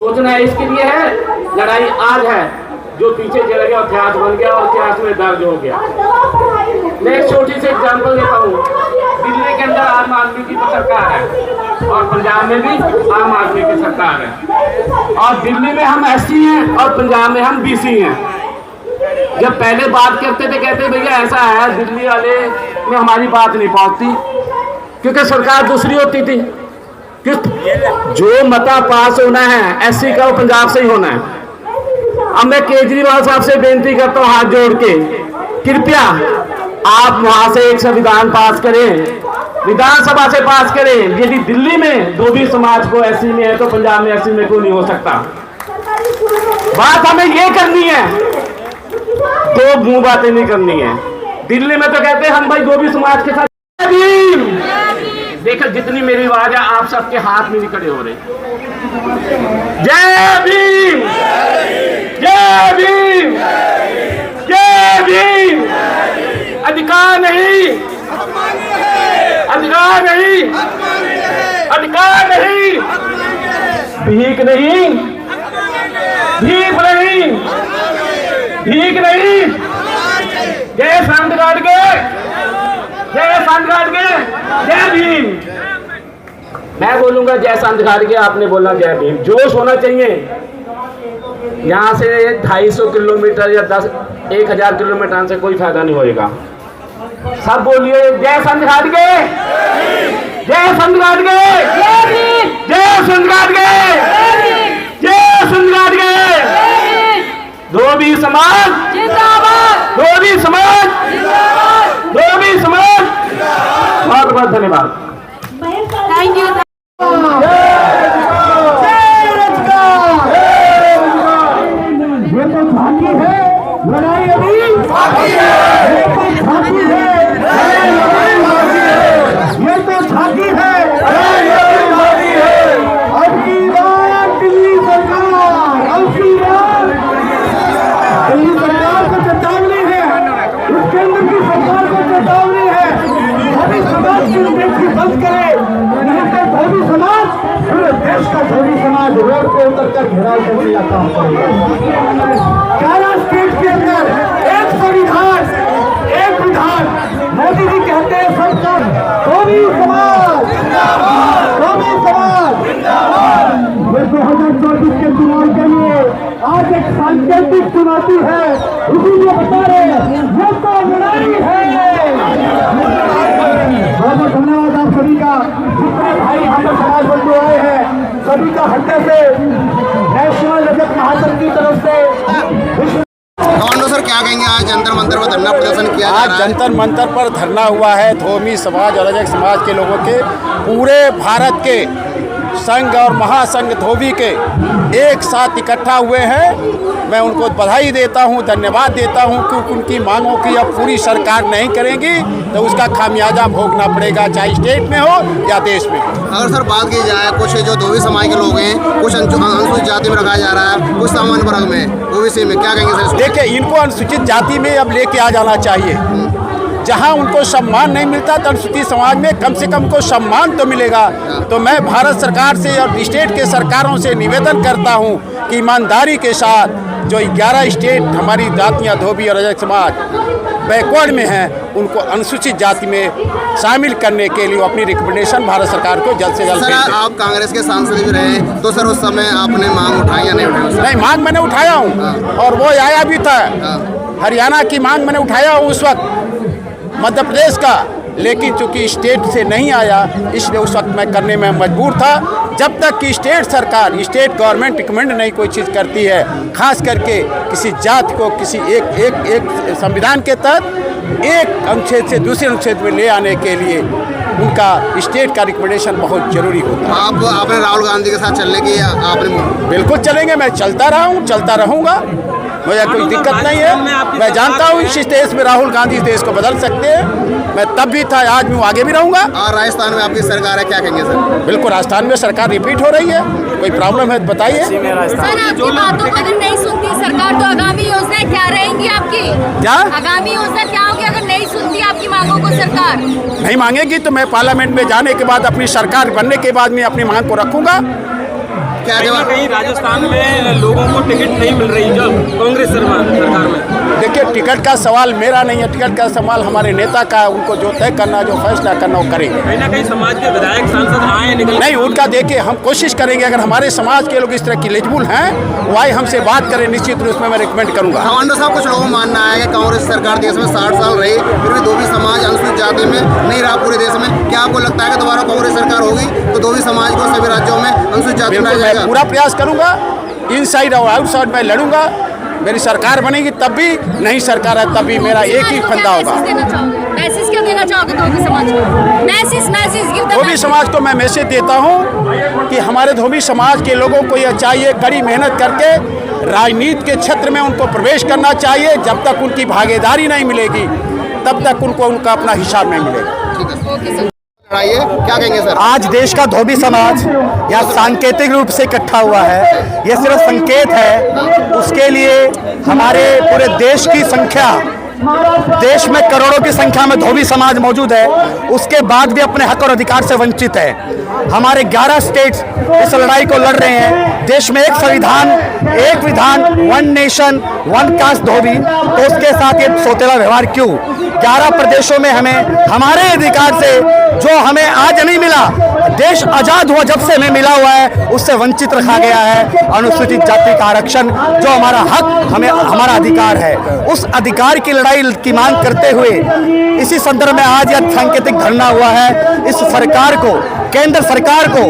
सोचना इसके लिए है, लड़ाई आज है, जो पीछे चला गया इतिहास बन गया और इतिहास में दर्ज हो गया। मैं एक छोटी सी एग्जाम्पल देता हूँ। दिल्ली के अंदर आम आदमी की सरकार है और पंजाब में भी आम आदमी की सरकार है, और दिल्ली में हम एससी हैं और पंजाब में हम बीसी हैं। जब पहले बात करते थे कहते भैया ऐसा है, दिल्ली वाले में हमारी बात नहीं पहुंचती क्योंकि सरकार दूसरी होती थी। जो मता पास होना है एससी का वो पंजाब से ही होना है। अब मैं केजरीवाल साहब से बेनती करता हूं हाथ जोड़ के, कृपया आप वहां से एक संविधान पास करें, विधानसभा से पास करें। यदि दिल्ली में धोबी समाज को एससी में है तो पंजाब में एससी में क्यों नहीं हो सकता? बात हमें ये करनी है, दो मुंह बातें नहीं करनी है। दिल्ली में तो कहते हैं हम भाई धोबी समाज के साथ। देखो जितनी मेरी आवाज है आप सबके हाथ में नहीं खड़े हो रहे। जय भीम, जय भीम, जय भीम। अधिकार नहीं, अधिकार नहीं, अधिकार नहीं, भीख नहीं, भीख नहीं, भीख नहीं। जय संत गाड़गे, जय संत गाड़गे, जय भीम। मैं बोलूंगा जय संत गाड़गे, आपने बोला जय भीम। जोश होना चाहिए। यहाँ से 250 किलोमीटर या 1000 किलोमीटर से कोई फायदा नहीं होएगा। सब बोलिए जय संत गाड़गे, जय संत गाड़गे, जय संत गाड़गे, जय संत गाड़गे। धोबी समाज जिंदाबाद, धोबी समाज जिंदाबाद, धोबी समाज। बहुत बहुत धन्यवाद। Thank you. ये तो बाकी है, लड़ाई अभी बाकी है। ये तो बाकी है, ये तो बाकी है। अब की बात दिल्ली सरकार, अब की बात दिल्ली सरकार को चेतावनी है, उसके अंदर की सरकार को चेतावनी है। धोबी समाज की उपेक्षा बंद करे, नहीं तो धोबी समाज पूरे देश का धोबी समाज रोड पे उतर कर घेराव करने का काम करेगा। 11 स्टेट के अंदर एक संविधान, एक विधान। मोदी जी कहते हैं सरकार धोबी समाज, धोबी समाज। ये 2024 के चुनाव के लिए आज एक सांकेतिक चुनौती है, इसीलिए बता रहे हैं ये तो लड़ाई है। बहुत बहुत धन्यवाद आप सभी का, जितने भाई हम समाज बंधु आए हैं सभी का हृदय से नेशनल रजत महासंघ की तरफ से। कमांडो सर क्या कहेंगे, आज जंतर मंतर पर धरना प्रदर्शन किया जा रहा है? आज जंतर मंतर पर धरना हुआ है। धोबी समाज और रजक समाज के लोगों के, पूरे भारत के संघ और महासंघ धोबी के एक साथ इकट्ठा हुए हैं। मैं उनको बधाई देता हूं, धन्यवाद देता हूं, क्योंकि उनकी मांगों की अब पूरी सरकार नहीं करेगी तो उसका खामियाजा भोगना पड़ेगा, चाहे स्टेट में हो या देश में। अगर सर बात की जाए, कुछ जो धोबी समाज के लोग हैं, कुछ अनुसूचित जाति में रखा जा रहा है, कुछ सामान्य वर्ग में, ओबीसी में, क्या कहेंगे सर? देखिए, इनको अनुसूचित जाति में अब लेके आ जाना चाहिए। जहां उनको सम्मान नहीं मिलता तो अनुसूचित समाज में कम से कम को सम्मान तो मिलेगा। तो मैं भारत सरकार से और स्टेट के सरकारों से निवेदन करता हूं कि ईमानदारी के साथ जो 11 स्टेट हमारी जातियां धोबी और रजक समाज बैकवर्ड में हैं, उनको अनुसूचित जाति में शामिल करने के लिए अपनी रिकमेंडेशन भारत सरकार को जल्द से जल्द। सर आप कांग्रेस के सांसद भी रहे, तो सर उस समय आपने मांग उठाई या नहीं उठाई? नहीं, मांग मैंने उठाया हूँ और वो आया भी था। हरियाणा की मांग मैंने उठाया हूँ उस वक्त, मध्य प्रदेश का, लेकिन चूंकि स्टेट से नहीं आया इसलिए उस वक्त मैं करने में मजबूर था। जब तक कि स्टेट सरकार, स्टेट गवर्नमेंट रिकमेंड नहीं कोई चीज़ करती है, खास करके किसी जाति को किसी एक संविधान के तहत एक अनुच्छेद से दूसरे अनुच्छेद में ले आने के लिए उनका स्टेट का रिकमेंडेशन बहुत जरूरी होता है। आपने राहुल गांधी के साथ चलने की आपने? बिल्कुल चलेंगे, मैं चलता रहा हूँ, चलता रहूँगा, मुझे कोई दिक्कत नहीं है। मैं जानता हूँ इस देश में राहुल गांधी इस देश को बदल सकते हैं। मैं तब भी था, आज मैं आगे भी रहूँगा। और राजस्थान में आपकी सरकार है, क्या कहेंगे सर? बिल्कुल, राजस्थान में सरकार रिपीट हो रही है, कोई प्रॉब्लम है तो बताइए। सर आपकी बातों को अगर नहीं सुनती सरकार तो आगामी योजनाएं क्या रहेंगी आपकी? क्या आगामी योजना क्या होगी अगर नहीं सुनती आपकी मांगों को सरकार? नहीं मांगेगी तो मैं पार्लियामेंट में जाने के बाद, अपनी सरकार बनने के बाद मैं अपनी मांग को रखूंगा। क्या कहीं ना जवाब? कहीं राजस्थान में लोगों को टिकट नहीं मिल रही जो कांग्रेस सरकार में। देखिए, टिकट का सवाल मेरा नहीं है, टिकट का सवाल हमारे नेता का है। उनको जो तय करना, जो फैसला करना वो करेंगे। कहीं ना कहीं समाज के विधायक सांसद आए निकल नहीं, उनका देखिए, हम कोशिश करेंगे अगर हमारे समाज के लोग इस तरह की एलिजिबल हैं वो आए हमसे बात करें, निश्चित रूप में मैं रिकमेंड करूंगा। कमांडो साहब, कुछ लोगों का मानना है कि कांग्रेस सरकार देश में 60 साल रही, फिर भी धोबी समाज अनुसूचित जाति में नहीं रहा पूरे देश में। क्या आपको लगता है कि दोबारा कांग्रेस सरकार होगी तो धोबी समाज को सभी राज्यों में अनुसूचित जाति में बिल्कुल, लाया मैं जाएगा? पूरा प्रयास करूंगा, इनसाइड और आउटसाइड मैं लड़ूंगा। मेरी सरकार बनेगी तब भी, नहीं सरकार है तब भी, मेरा एक ही फंदा होगा। मैसेज क्या देना चाहोगे धोबी समाज को? मैसेज धोबी समाज को मैं मैसेज देता हूं कि हमारे धोबी समाज के लोगों को यह चाहिए, कड़ी मेहनत करके राजनीति के क्षेत्र में उनको प्रवेश करना चाहिए। जब तक उनकी भागीदारी नहीं मिलेगी तब तक उनको उनका अपना हिसाब नहीं मिलेगा। लड़ाई है, क्या कहेंगे सर? आज देश का धोबी समाज यहाँ सांकेतिक रूप से इकट्ठा हुआ है। ये सिर्फ संकेत है, उसके लिए हमारे पूरे देश की संख्या, देश में करोड़ों की संख्या में धोबी समाज मौजूद है, उसके बाद भी अपने हक और अधिकार से वंचित है। हमारे 11 स्टेट्स इस लड़ाई को लड़ रहे हैं। देश में एक संविधान, एक विधान, वन नेशन वन कास्ट धोबी, तो उसके साथ ये सौतेला व्यवहार क्यों? 11 प्रदेशों में हमें हमारे अधिकार से, जो हमें आज नहीं मिला, देश आजाद हुआ जब से हमें मिला हुआ है, उससे वंचित रखा गया है। अनुसूचित जाति का आरक्षण जो हमारा हक, हमें हमारा अधिकार है, उस अधिकार की लड़ाई की मांग करते हुए इसी संदर्भ में आज यह सांकेतिक धरना हुआ है। इस सरकार को, केंद्र सरकार को,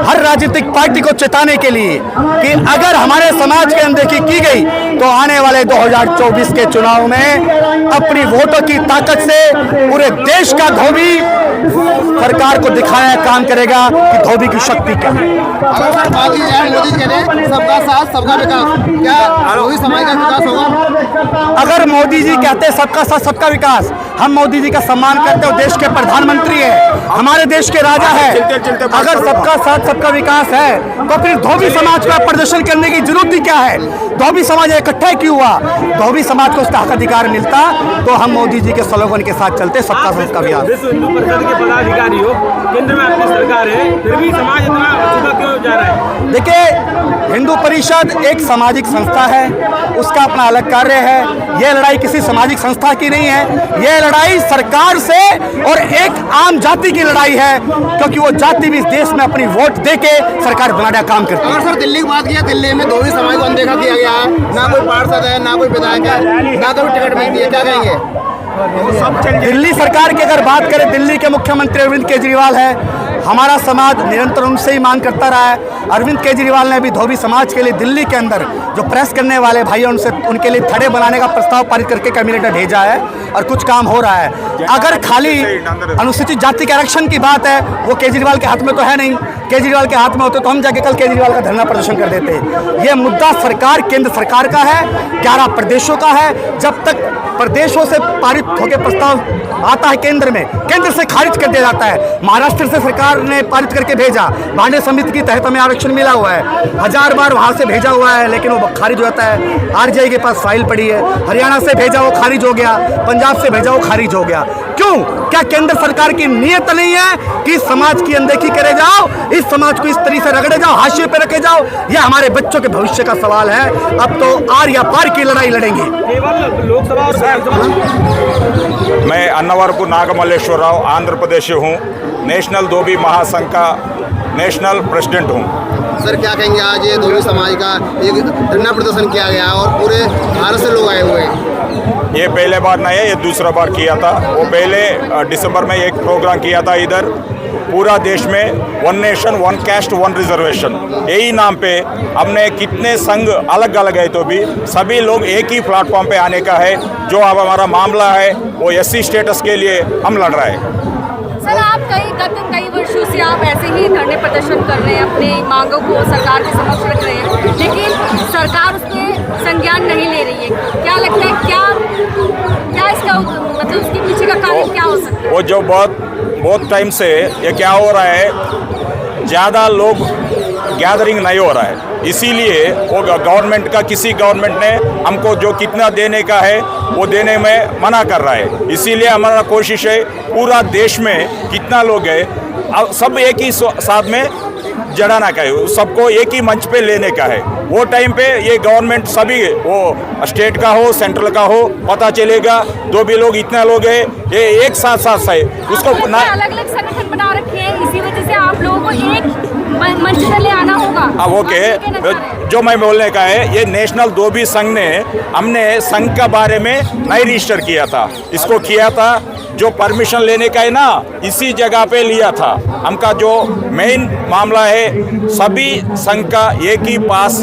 हर राजनीतिक पार्टी को चेताने के लिए कि अगर हमारे समाज की अनदेखी की गई तो आने वाले 2024 के चुनाव में अपनी वोटों की ताकत से पूरे देश का धोबी सरकार को दिखाया काम करेगा कि धोबी की शक्ति क्या है। अगर सर बात की जाए, मोदी जी कहते हैं सबका साथ सबका विकास, क्या धोबी समाज का विकास होगा? अगर मोदी जी कहते हैं सबका साथ सबका विकास, हम मोदी जी का सम्मान करते हैं। देश के प्रधानमंत्री है, हमारे देश के राजा है। अगर सबका साथ सबका विकास है तो फिर धोबी समाज का प्रदर्शन करने की जरूरत ही क्या है? धोबी समाज इकट्ठा क्यों हुआ? धोबी समाज को उसका हक अधिकार मिलता तो हम मोदी जी के स्लोगन के साथ चलते, सबका साथ सबका विकास। विश्व हिंदू परिषद के पदाधिकारी हो, केंद्र में आपकी सरकार है, फिर भी समाज इतना अछूता क्यों जा रहा है? देखिए, हिंदू परिषद एक सामाजिक संस्था है, उसका अपना अलग कार्य है। यह लड़ाई किसी सामाजिक संस्था की नहीं है, यह लड़ाई सरकार से और एक आम जाति की लड़ाई है, क्योंकि वो जाति भी इस देश में अपनी वोट देके सरकार बनाने का काम करती है। अगर सर दिल्ली की बात किया, दिल्ली में धोबी समाज को अनदेखा किया गया है, ना कोई पार्षद है, ना कोई विधायक है, ना कोई टिकट मिलती है, क्या कहेंगे? दिल्ली सरकार की अगर बात करें, दिल्ली के मुख्यमंत्री अरविंद केजरीवाल है, हमारा समाज निरंतर उनसे ही मांग करता रहा है। अरविंद केजरीवाल ने भी धोबी समाज के लिए दिल्ली के अंदर जो प्रेस करने वाले भाई हैं उनसे, उनके लिए थड़े बनाने का प्रस्ताव पारित करके कैबिनेट में भेजा है और कुछ काम हो रहा है। अगर खाली अनुसूचित जाति के आरक्षण की बात है, वो केजरीवाल के हाथ में तो है नहीं। केजरीवाल के हाथ में होते तो हम जाके कल केजरीवाल का धरना प्रदर्शन कर देते। ये मुद्दा सरकार, केंद्र सरकार का है, 11 प्रदेशों का है। जब तक प्रदेशों से पारित होकर प्रस्ताव आता है केंद्र में, केंद्र से खारिज कर दिया जाता है। महाराष्ट्र से सरकार ने पारित करके भेजा, भांडे समिति के तहत हमें आरक्षण मिला हुआ है, 1000 बार वहां से भेजा हुआ है, लेकिन वो खारिज हो जाता है। आरजीआई के पास फाइल पड़ी है, हरियाणा से भेजा वो खारिज हो गया, पंजाब से भेजा वो खारिज हो गया। क्यों? क्या केंद्र सरकार की नीयत नहीं है कि समाज की अनदेखी करे जाओ, इस समाज को इस तरीके से रगड़े जाओ, हाशिए पे रखे जाओ? यह हमारे बच्चों के भविष्य का सवाल है। अब तो आर या पार की लड़ाई लड़ेंगे। केवल लोकसभा और मैं अन्नवरपु नागमल्लेश्वर राव आंध्र प्रदेश से हूँ, नेशनल धोबी महासंघ का नेशनल प्रेसिडेंट हूँ। सर क्या कहेंगे, आज ये धोबी समाज का एक धरना प्रदर्शन किया गया और पूरे भारत से लोग आए हुए हैं? ये पहले बार नहीं है, ये दूसरा बार किया था। वो पहले दिसंबर में एक प्रोग्राम किया था इधर पूरा देश में, one nation one caste one reservation, यही नाम पे हमने कितने संघ अलग अलग है तो भी सभी लोग एक ही प्लेटफॉर्म पे आने का है। जो अब हमारा मामला है वो एससी स्टेटस के लिए हम लड़ रहे हैं। सर, आप गत कई वर्षों से आप ऐसे ही धरने प्रदर्शन कर रहे हैं, अपनी मांगों को सरकार के समक्ष रख रहे हैं, लेकिन सरकार उसमें संज्ञान नहीं ले रही है। क्या लगता है, क्या इसका मतलब उसके पीछे का कारण क्या हो सकता है? वो जो बहुत टाइम से ये क्या हो रहा है, ज़्यादा लोग गैदरिंग नहीं हो रहा है, इसीलिए वो गवर्नमेंट का, किसी गवर्नमेंट ने हमको जो कितना देने का है वो देने में मना कर रहा है। इसीलिए हमारा कोशिश है पूरा देश में कितना लोग है, अब सब एक ही साथ में जड़ाना का है, सबको एक ही मंच पे लेने का है। वो टाइम पे ये गवर्नमेंट सभी, वो स्टेट का हो सेंट्रल का हो, पता चलेगा दो भी लोग इतने लोग हैं, ये एक साथ साथ है उसको अलग अलग संगठन बना रखे हैं, इसी वजह से आप लोगों को एक मंच पर ले आना होगा। ओके, जो मैं बोलने का है, ये नेशनल धोबी संघ ने, हमने संघ के बारे में नहीं रजिस्टर किया था, इसको किया था जो परमिशन लेने का है ना, इसी जगह पे लिया था। हमका जो मेन मामला है, सभी संघ का एक ही पास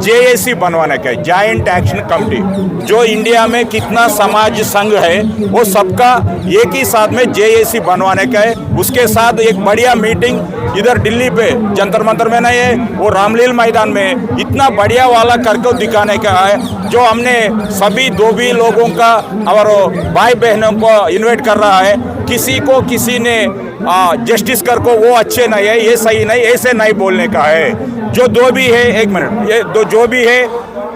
जेएसी बनवाने का है, जॉइंट एक्शन कमेटी। जो इंडिया में कितना समाज संघ है वो सबका एक ही साथ में जेएसी बनवाने का है। उसके साथ एक बढ़िया मीटिंग इधर दिल्ली पे जंतर मंतर में नहीं है, वो रामलीला मैदान में इतना बढ़िया वाला करके दिखाने का है, जो हमने सभी धोबी लोगों का और भाई बहनों को इन्वाइट कर रहा है। किसी ने जस्टिस कर को वो अच्छे नहीं है, ये सही नहीं, ऐसे नहीं बोलने का है। जो धोबी है, एक मिनट, ये जो भी है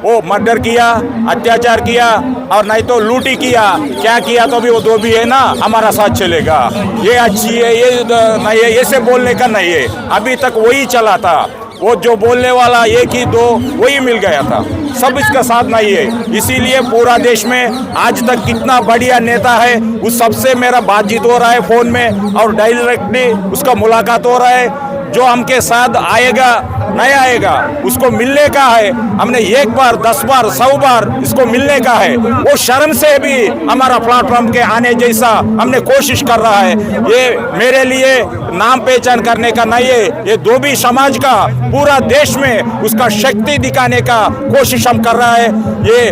वो मर्डर किया, अत्याचार किया और नहीं तो लूटी किया, क्या किया तो भी वो धोबी है ना, हमारा साथ चलेगा, ये अच्छी है, ये नहीं है, ऐसे बोलने का नहीं है। अभी तक वही चला था, वो जो बोलने वाला एक ही दो वही मिल गया था, सब इसका साथ नहीं है। इसीलिए पूरा देश में आज तक कितना बढ़िया नेता है, उस सबसे मेरा बातचीत हो रहा है फोन में और डायरेक्टली उसका मुलाकात हो रहा है। जो हमके साथ आएगा नहीं आएगा उसको मिलने का है, हमने एक बार 10 बार 100 बार इसको मिलने का है। वो शर्म से भी हमारा प्लेटफॉर्म के आने जैसा हमने कोशिश कर रहा है। ये मेरे लिए नाम पहचान करने का नहीं है, ये धोबी समाज का पूरा देश में उसका शक्ति दिखाने का कोशिश हम कर रहा है। ये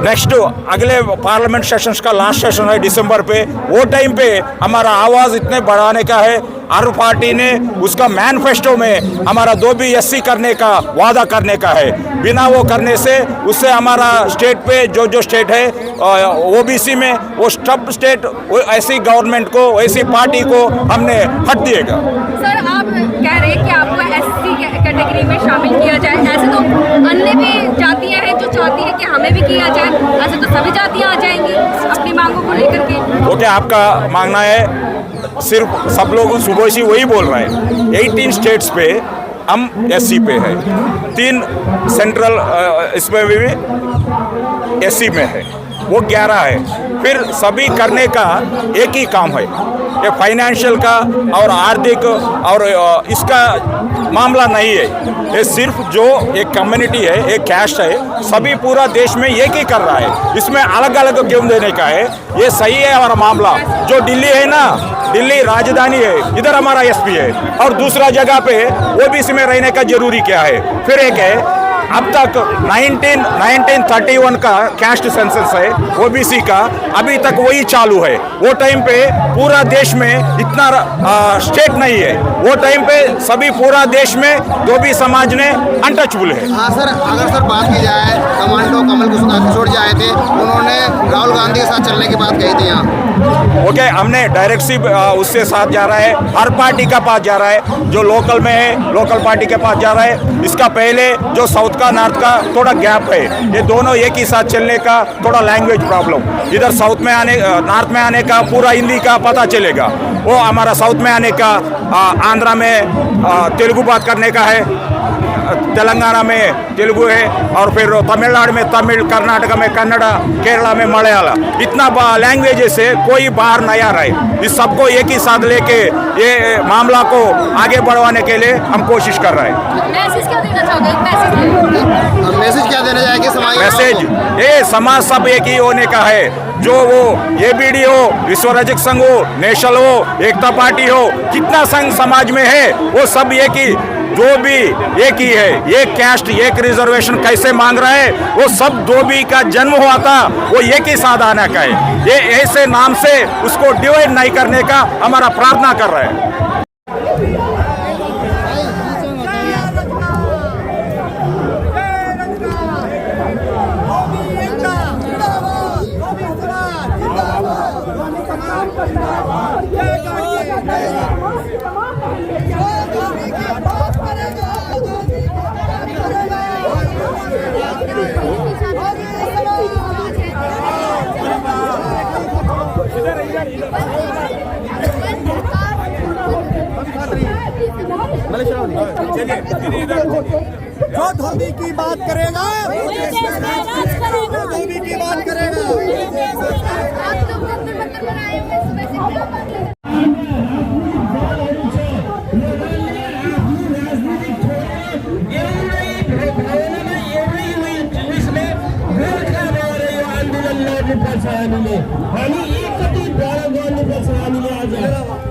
नेक्स्ट अगले पार्लियामेंट सेशंस का लास्ट सेशन है दिसंबर पे, वो टाइम पे हमारा आवाज़ इतने बढ़ाने का है। हर पार्टी ने उसका मैनिफेस्टो में हमारा धोबी एससी करने का वादा करने का है। बिना वो करने से उससे हमारा स्टेट पे जो स्टेट है ओबीसी में, वो सब स्टेट ऐसी गवर्नमेंट को, ऐसी पार्टी को हमने हट दिएगा। सर, आप कह रहे हैं कि आपको एससी कैटेगरी में शामिल किया जाए, ऐसे तो अन्य भी जातियां हैं जो चाहती है कि हमें भी किया जाए, ऐसे तो सभी जातियां आ जाएंगी अपनी मांगों को लेकर के। ओके, आपका मांगना है, सिर्फ सब लोग सुबह से वही बोल रहे हैं। 18 स्टेट्स पे हम एससी पे है, 3 सेंट्रल इसमें भी एससी में है, वो 11 है। फिर सभी करने का एक ही काम है, ये फाइनेंशियल का और आर्थिक और इसका मामला नहीं है। ये सिर्फ जो एक कम्युनिटी है, एक कैस्ट है, सभी पूरा देश में एक ही कर रहा है। इसमें अलग अलग क्यों देने का है, ये सही है हमारा मामला। जो दिल्ली है ना, दिल्ली राजधानी है, इधर हमारा एसपी है, और दूसरा जगह पे ओबीसी में रहने का जरूरी क्या है। फिर एक है, अब तक 1931 का कैस्ट सेंसस है ओबीसी का, अभी तक वही चालू है। वो टाइम पे पूरा देश में इतना स्टेट नहीं है, वो टाइम पे सभी पूरा देश में धोबी समाज ने अनटचबल है। हाँ सर, अगर सर बात की जाए, कमांडो कमल किशोर जी आए थे, उन्होंने राहुल गांधी के साथ चलने की बात कही थी यहाँ। ओके, हमने डायरेक्ट सी उससे साथ जा रहा है, हर पार्टी का पास जा रहा है, जो लोकल में है लोकल पार्टी के पास जा रहा है। इसका पहले जो साउथ का नॉर्थ का थोड़ा गैप है, ये दोनों एक ही साथ चलने का थोड़ा लैंग्वेज प्रॉब्लम, इधर साउथ में आने नॉर्थ में आने का पूरा हिंदी का पता चलेगा, वो हमारा साउथ में आने का आंध्रा में तेलुगु बात करने का है, तेलंगाना में तेलुगु है, और फिर तमिलनाडु में तमिल, कर्नाटक में कन्नड़ा, केरला में मलयालम, इतना लैंग्वेज से कोई बाहर नहीं आ रहा है। इस सबको एक ही साथ लेके ये मामला को आगे बढ़वाने के लिए हम कोशिश कर रहे हैं। मैसेज क्या देना चाहोगे? मैसेज क्या देना चाहेंगे समाज? मैसेज ये समाज सब एक ही होने का है। जो वो एबीडी हो, विश्व रजक संघ हो, नेशनल हो, एकता पार्टी हो, कितना संघ समाज में है वो सब एक ही, जो भी एक ही है। एक कैस्ट एक रिजर्वेशन कैसे मांग रहा है, वो सब धोबी का जन्म हुआ था, वो एक ही साथ आने का है। ये ऐसे नाम से उसको डिवाइड नहीं करने का हमारा प्रार्थना कर रहे हैं। इधर जो धोबी की बात करेगा धोबी की बात करेगा। हामी एकचोटि बडा गर्नुपर्छ हामीले आज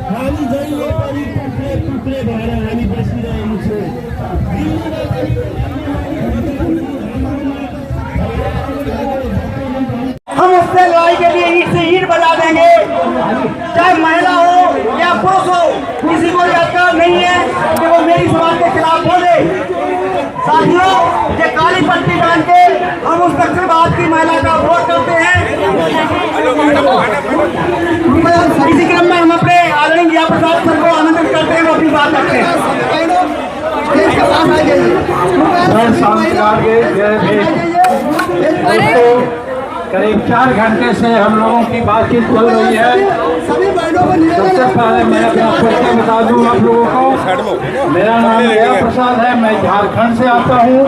हामी जहिले पनि टुक्रे टुक्रे भएर हामी बसिरहेको छौँ। हम उससे लड़ाई के लिए ईट से ईट बजा देंगे, चाहे महिला हो या पुरुष हो, किसी को अधिकार नहीं है कि वो मेरी समाज के खिलाफ बोले। साथियों, ये काली पट्टी बांध के हम उस दक्षिणवाद की महिला का वोट करते हैं। इसी क्रम में हम अपने आदरणीय जिया प्रसाद सर को आमंत्रित करते हैं, वो अपनी बात रखते हैं। करीब 4 घंटे से हम लोगों की बातचीत चल रही है। सबसे पहले मैं अपना परिचय बता दूं आप लोगों को। मेरा नाम जिया प्रसाद है, मैं झारखंड से आता हूँ।